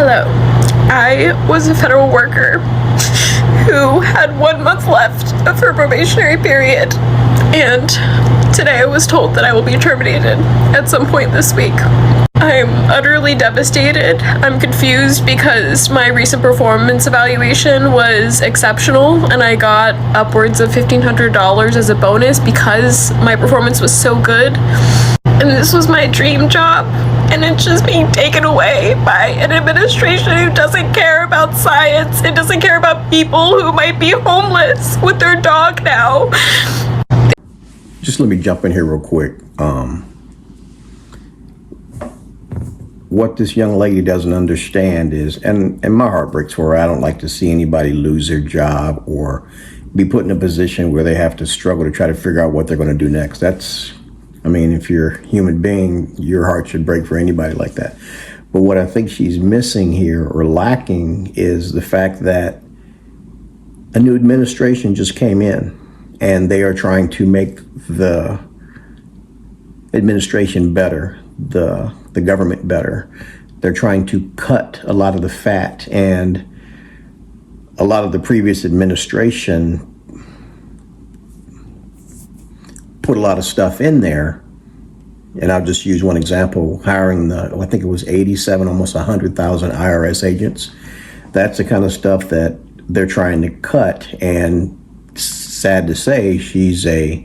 Hello. I was a federal worker who had 1 month left of her probationary period, and today I was told that I will be terminated at some point this week. I'm utterly devastated. I'm confused because my recent performance evaluation was exceptional and I got upwards of $1,500 as a bonus because my performance was so good. And this was my dream job, and it's just being taken away by an administration who doesn't care about science. It doesn't care about people who might be homeless with their dog now. Just let me jump in here real quick. What this young lady doesn't understand is, and my heart breaks for her, I don't like to see anybody lose their job or be put in a position where they have to struggle to try to figure out what they're going to do next. If you're a human being, your heart should break for anybody like that. But what I think she's missing here or lacking is the fact that a new administration just came in and they are trying to make the administration better, the government better. They're trying to cut a lot of the fat, and a lot of the previous administration put a lot of stuff in there. And I'll just use one example, hiring I think it was 87, almost 100,000 IRS agents. That's the kind of stuff that they're trying to cut. And sad to say, she's I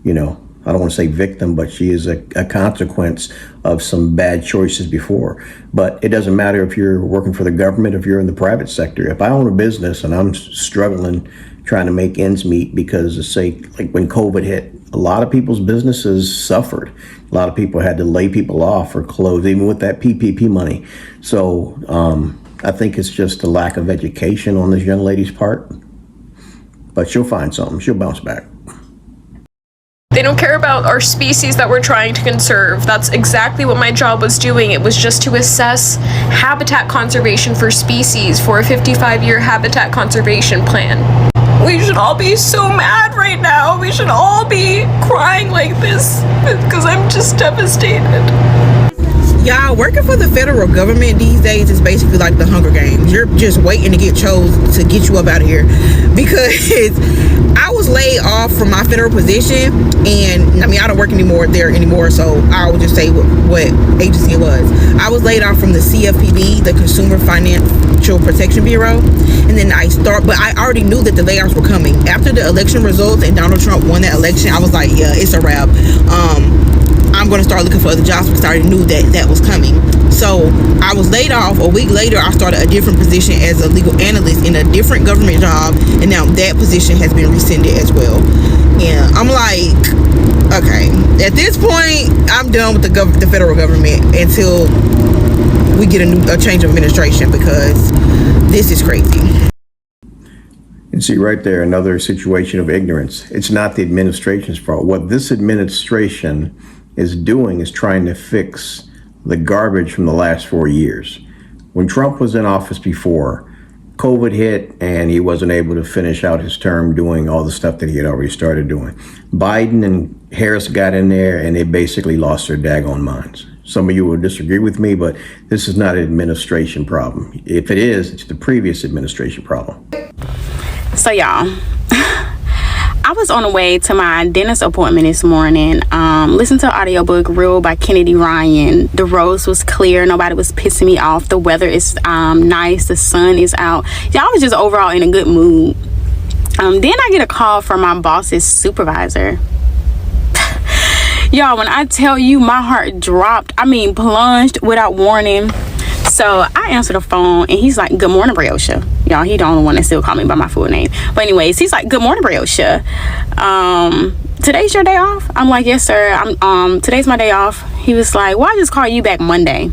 don't want to say victim, but she is a consequence of some bad choices before. But it doesn't matter if you're working for the government, if you're in the private sector. If I own a business and I'm struggling trying to make ends meet because, say, like when COVID hit, a lot of people's businesses suffered. A lot of people had to lay people off or close, even with that PPP money. So I think it's just a lack of education on this young lady's part. But she'll find something. She'll bounce back. They don't care about our species that we're trying to conserve. That's exactly what my job was doing. It was just to assess habitat conservation for species for a 55-year habitat conservation plan. We should all be so mad right now. We should all be crying like this because I'm just devastated. Y'all, working for the federal government these days is basically like the Hunger Games. You're just waiting to get chosen to get you up out of here. Because I was laid off from my federal position, and I don't work there anymore, so I will just say what agency it was. I was laid off from the CFPB, the Consumer Financial Protection Bureau, and then but I already knew that the layoffs were coming. After the election results and Donald Trump won that election, I was like, yeah, it's a wrap. I'm going to start looking for other jobs because I already knew that was coming. So I was laid off. A week later, I started a different position as a legal analyst in a different government job, and now that position has been rescinded as well. And I'm like, okay, at this point, I'm done with the federal government until we get a change of administration, because this is crazy. And see right there, another situation of ignorance. It's not the administration's fault. What this administration is doing is trying to fix the garbage from the last 4 years. When Trump was in office before, COVID hit and he wasn't able to finish out his term doing all the stuff that he had already started doing. Biden and Harris got in there and they basically lost their daggone minds. Some of you will disagree with me, but this is not an administration problem. If it is, it's the previous administration problem. So y'all, I was on the way to my dentist appointment this morning. Listened to an audiobook, Real by Kennedy Ryan. The roads was clear. Nobody was pissing me off. The weather is nice. The sun is out. Y'all was just overall in a good mood. Then I get a call from my boss's supervisor. Y'all, when I tell you my heart dropped, plunged without warning. So I answered the phone and he's like, "Good morning, Briosha." Y'all, he the only one that still call me by my full name. But anyways, he's like, "Good morning, Briosha. Today's your day off?" I'm like, "Yes, sir. Today's my day off." He was like, "Well, I just call you back Monday."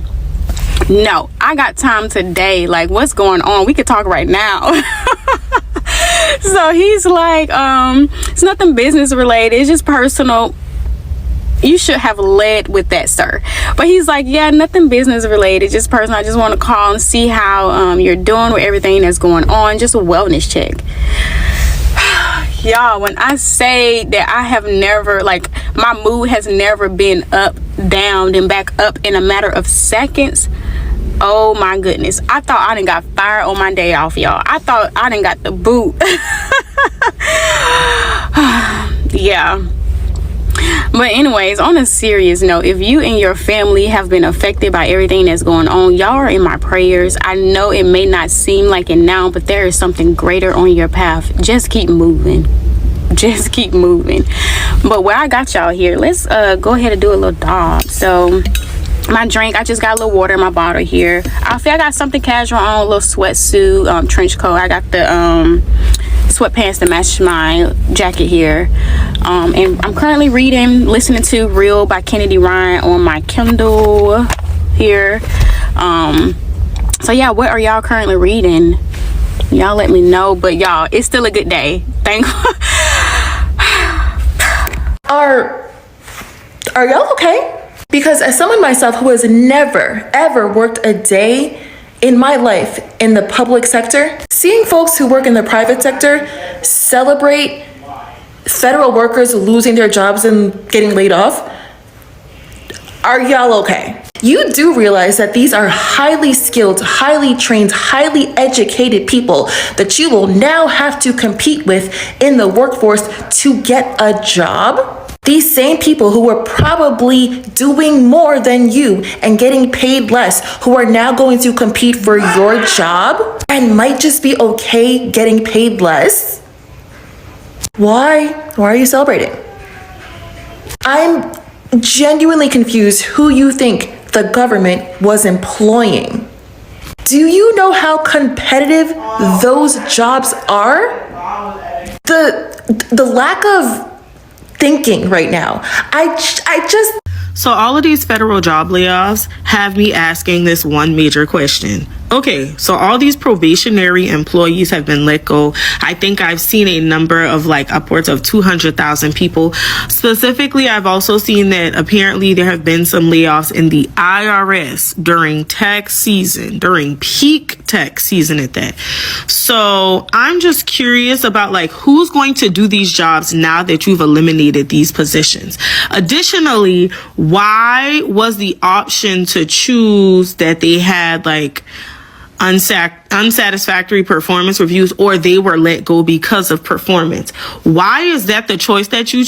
No, I got time today. Like, what's going on? We could talk right now. So he's like, it's nothing business related. It's just personal. You should have led with that, sir. But he's like, yeah, nothing business related, just personal. I just want to call and see how you're doing with everything that's going on. Just a wellness check. Y'all, when I say that I have never, my mood has never been up, down, and back up in a matter of seconds. Oh my goodness. I thought I done got fired on my day off, y'all. I thought I done got the boot. Yeah. But anyways, on a serious note, if you and your family have been affected by everything that's going on, y'all are in my prayers. I know it may not seem like it now, but there is something greater on your path. Just keep moving. Just keep moving. But where I got y'all here, let's go ahead and do a little dog. So my drink, I just got a little water in my bottle here. I feel I got something casual on, a little sweatsuit, trench coat. I got the sweatpants to match my jacket here, and I'm currently listening to Real by Kennedy Ryan on my Kindle here. So yeah, what are y'all currently reading? Y'all let me know. But y'all, it's still a good day. Are y'all okay? Because as someone myself who has never ever worked a day in my life in the public sector, seeing folks who work in the private sector celebrate federal workers losing their jobs and getting laid off, are y'all okay? You do realize that these are highly skilled, highly trained, highly educated people that you will now have to compete with in the workforce to get a job? These same people who were probably doing more than you and getting paid less, who are now going to compete for your job and might just be okay getting paid less? Why are you celebrating? I'm genuinely confused who you think the government was employing. Do you know how competitive those jobs are? The lack of thinking right now. I just... So all of these federal job layoffs have me asking this one major question. Okay, so all these probationary employees have been let go. I think I've seen a number of like upwards of 200,000 people. Specifically, I've also seen that apparently there have been some layoffs in the IRS during tax season, during peak tax season at that. So I'm just curious about like who's going to do these jobs now that you've eliminated these positions. Additionally, why was the option to choose that they had like unsatisfactory performance reviews, or they were let go because of performance? Why is that the choice that you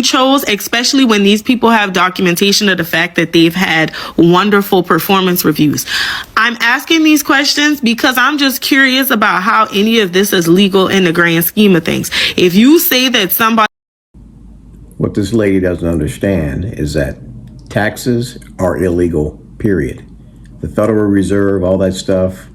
chose, especially when these people have documentation of the fact that they've had wonderful performance reviews? I'm asking these questions because I'm just curious about how any of this is legal in the grand scheme of things. If you say that somebody... What this lady doesn't understand is that taxes are illegal, period. The Federal Reserve, all that stuff.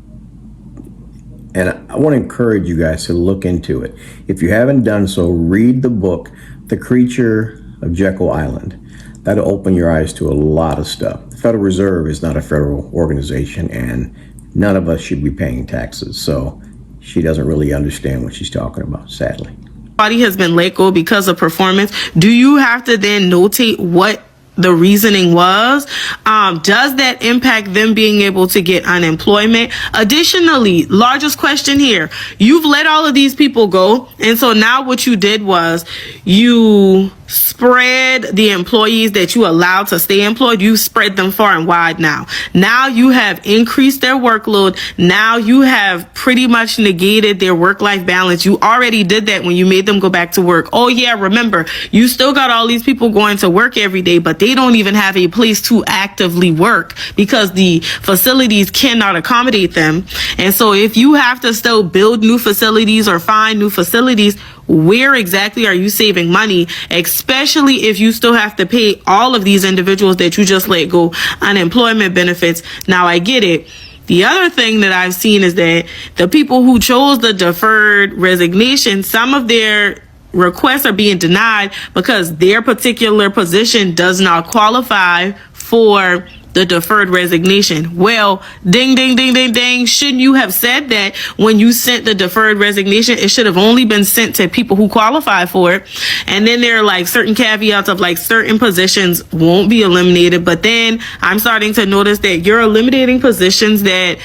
And I want to encourage you guys to look into it. If you haven't done so, read the book, The Creature of Jekyll Island. That'll open your eyes to a lot of stuff. The Federal Reserve is not a federal organization, and none of us should be paying taxes. So she doesn't really understand what she's talking about, sadly. Somebody has been let go because of performance. Do you have to then notate what the reasoning was? Does that impact them being able to get unemployment? Additionally, largest question here, you've let all of these people go, and so now what you did was you spread the employees that you allowed to stay employed. You spread them far and wide now. Now you have increased their workload. Now you have pretty much negated their work-life balance. You already did that when you made them go back to work. Oh yeah, remember, you still got all these people going to work every day, but they don't even have a place to actively work because the facilities cannot accommodate them. And so if you have to still build new facilities or find new facilities, where exactly are you saving money, especially if you still have to pay all of these individuals that you just let go unemployment benefits? Now, I get it. The other thing that I've seen is that the people who chose the deferred resignation, some of their requests are being denied because their particular position does not qualify for the deferred resignation. Well, ding, ding, ding, ding, ding. Shouldn't you have said that when you sent the deferred resignation? It should have only been sent to people who qualify for it. And then there are like certain caveats of like certain positions won't be eliminated. But then I'm starting to notice that you're eliminating positions that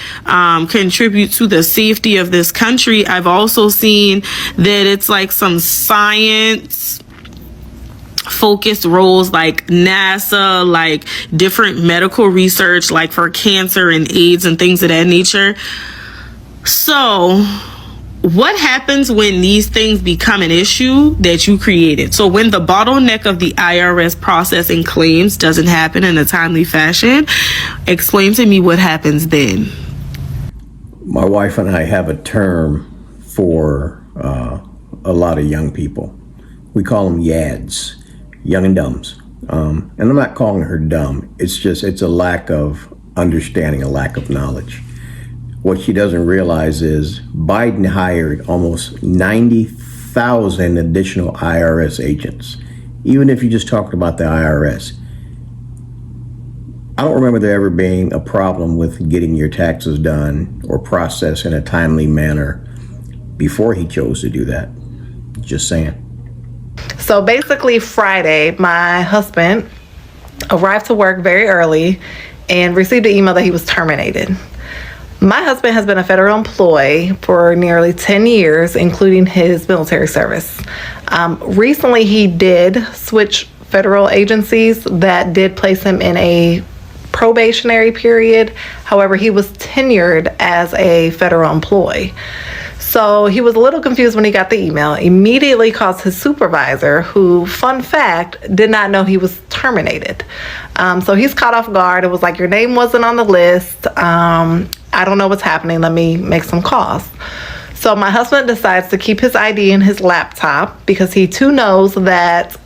contribute to the safety of this country. I've also seen that it's like some science focused roles like NASA, like different medical research, like for cancer and AIDS and things of that nature. So what happens when these things become an issue that you created? So when the bottleneck of the IRS processing claims doesn't happen in a timely fashion, explain to me what happens then. My wife and I have a term for a lot of young people. We call them YADs, young and dumbs. And I'm not calling her dumb. It's a lack of understanding, a lack of knowledge. What she doesn't realize is Biden hired almost 90,000 additional IRS agents. Even if you just talked about the IRS, I don't remember there ever being a problem with getting your taxes done or processed in a timely manner before he chose to do that. Just saying. So basically Friday, my husband arrived to work very early and received an email that he was terminated. My husband has been a federal employee for nearly 10 years, including his military service. Recently, he did switch federal agencies that did place him in a probationary period. However, he was tenured as a federal employee. So he was a little confused when he got the email, immediately calls his supervisor, who, fun fact, did not know he was terminated. So he's caught off guard. It was like, your name wasn't on the list. I don't know what's happening. Let me make some calls. So my husband decides to keep his ID in his laptop because he too knows that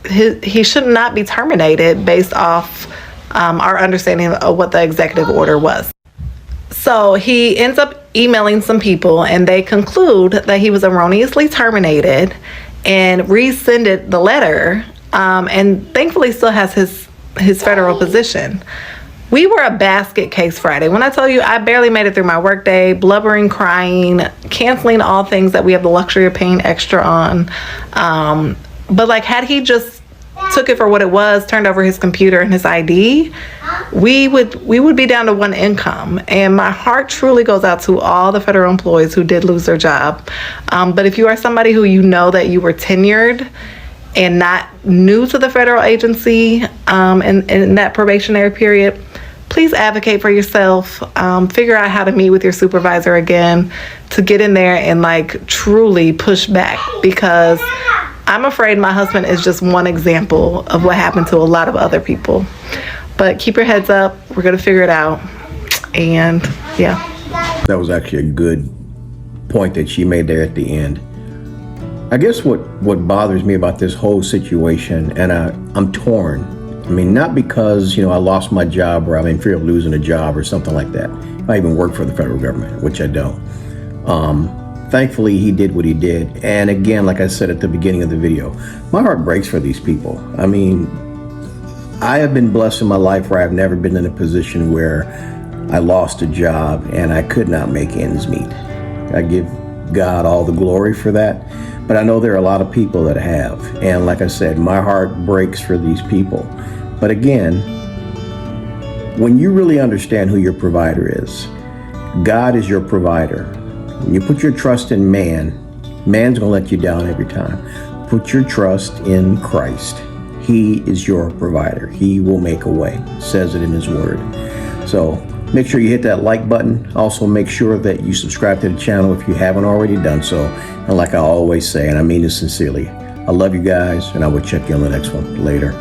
he should not be terminated based off our understanding of what the executive order was. So he ends up emailing some people and they conclude that he was erroneously terminated and rescinded the letter, and thankfully still has his federal position. We were a basket case Friday. When I tell you, I barely made it through my workday, blubbering, crying, canceling all things that we have the luxury of paying extra on. But like, had he just took it for what it was, turned over his computer and his ID, we would be down to one income. And my heart truly goes out to all the federal employees who did lose their job. But if you are somebody who you know that you were tenured and not new to the federal agency in that probationary period, please advocate for yourself. Figure out how to meet with your supervisor again to get in there and like truly push back, because I'm afraid my husband is just one example of what happened to a lot of other people. But keep your heads up. We're going to figure it out. And yeah. That was actually a good point that she made there at the end. I guess what bothers me about this whole situation, and I'm torn. I mean, not because, I lost my job or I'm in fear of losing a job or something like that. I even work for the federal government, which I don't. Thankfully, he did what he did. And again, like I said at the beginning of the video, my heart breaks for these people. I mean, I have been blessed in my life where I've never been in a position where I lost a job and I could not make ends meet. I give God all the glory for that. But I know there are a lot of people that have. And like I said, my heart breaks for these people. But again, when you really understand who your provider is, God is your provider. When you put your trust in man's going to let you down every time. Put your trust in Christ. He is your provider. He will make a way. Says it in his word. So make sure you hit that like button. Also make sure that you subscribe to the channel if you haven't already done so. And like I always say, and I mean this sincerely, I love you guys, and I will check you on the next one. Later.